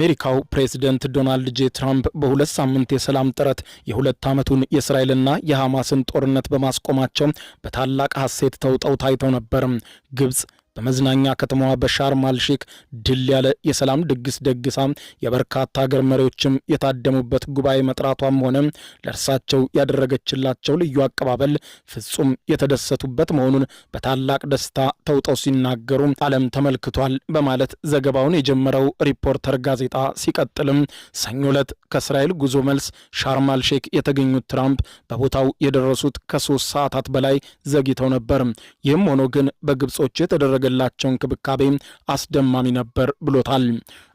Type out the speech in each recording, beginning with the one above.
አሜሪካው ፕሬዝዳንት ዶናልድ ጄ ትራምፕ በሁለት ሳምንት የሰላም ጥረት የሁለት ዓመቱን የእስራኤልና የሐማስን ጦርነት በማስቆማቸው በታላቅ ሐሴት ተውጠው ታይተው ነበር። ግብጽ በመዝናኛ ከተማዋ በሻርም አልሼክ ድል ያለ የሰላም ድግስ ደግሳ የበርካታ ሀገር መሪዎችም የታደሙበት ጉባኤ መጥራቷም ሆነ ለእርሳቸው ያደረገችላቸው ልዩ አቀባበል ፍጹም የተደሰቱበት መሆኑን በታላቅ ደስታ ተውጠው ሲናገሩ ዓለም ተመልክቷል በማለት ዘገባውን የጀመረው ሪፖርተር ጋዜጣ ሲቀጥልም ሰኞ ዕለት ከእስራኤል ጉዞ መልስ ሻርም አልሼክ የተገኙት ትራምፕ በቦታው የደረሱት ከ3 ሰዓታት በላይ ዘግይተው ነበር። ይህም ሆኖ ግን በግብጾች የተደረገላቸው እንክብካቤ አስደማሚ ነበር ብሎታል።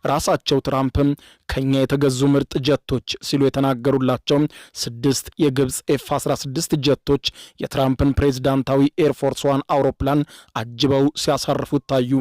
ራሳቸው ትራምፕም ከኛ የተገዙ ምርጥ ጀቶች ሲሉ የተናገሩላቸው 6 የግብጽ F-16 ጀቶች የትራምፕን ፕሬዝዳንታዊ ኤርፎርስ ዋን አውሮፕላን አጅበው ሲያሳርፉት ታዩ።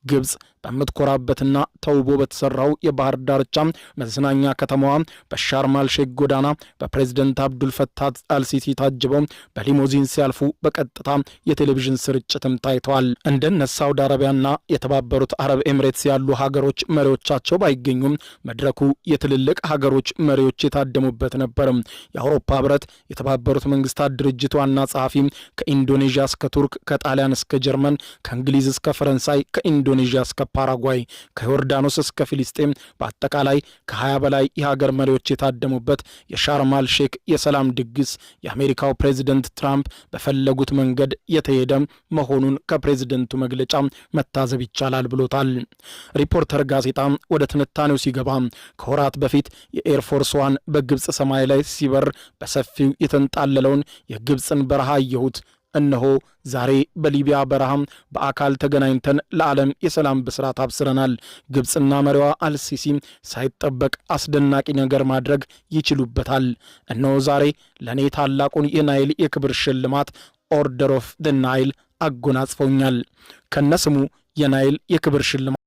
ግብጽ በምትኮራበትና ተውቦ በተሰራው የባህር ዳርቻ መዝናኛ ከተማዋ በሻርም አልሼክ ጎዳና በፕሬዝዳንት አብዱል ፈታህ አልሲሲ ታጅበው በሊሞዚን ሲያልፉ በቀጥታ የቴሌቪዥን ስርጭትም ታይተዋል። እንደነ ሳውዲ አረቢያና የተባበሩት አረብ ኤምሬትስ ያሉ ሀገሮች መሪዎቻቸው ባይገኙም መድረኩ የትልልቅ ሀገሮች መሪዎች የታደሙበት ነበር። የአውሮፓ ህብረት፣ የተባበሩት መንግስታት ድርጅት ዋና ጸሐፊ ከኢንዶኔዥያ እስከ ቱርክ፣ ከጣሊያን እስከ ጀርመን፣ ከእንግሊዝ እስከ ፈረንሳይ፣ ከኢንዶኔዥያ እስከ ፓራጓይ፣ ከዮርዳኖስ እስከ ፊሊስጤም በአጠቃላይ ከ20 በላይ የሀገር መሪዎች የታደሙበት የሻርም አልሼክ የሰላም ድግስ የአሜሪካው ፕሬዝደንት ትራምፕ በፈለጉት መንገድ የተሄደ መሆኑን ከፕሬዝደንቱ መግለጫ መታዘብ ይቻላል ብሎታል። ሪፖርተር ጋዜጣ ወደ ትንታኔው ሲገባ ከወራት በፊት የኤርፎርስ ዋን በግብጽ ሰማይ ላይ ሲበር በሰፊው የተንጣለለውን የግብጽን በረሃ አየሁት። እነሆ ዛሬ በሊቢያ በረሃም በአካል ተገናኝተን ለዓለም የሰላም ብስራት አብስረናል። ግብጽና መሪዋ አልሲሲ ሳይጠበቅ አስደናቂ ነገር ማድረግ ይችሉበታል። እነሆ ዛሬ ለእኔ ታላቁን የናይል የክብር ሽልማት ኦርደር ኦፍ ደ ናይል አጎናጽፈውኛል። ከነስሙ የናይል የክብር ሽልማት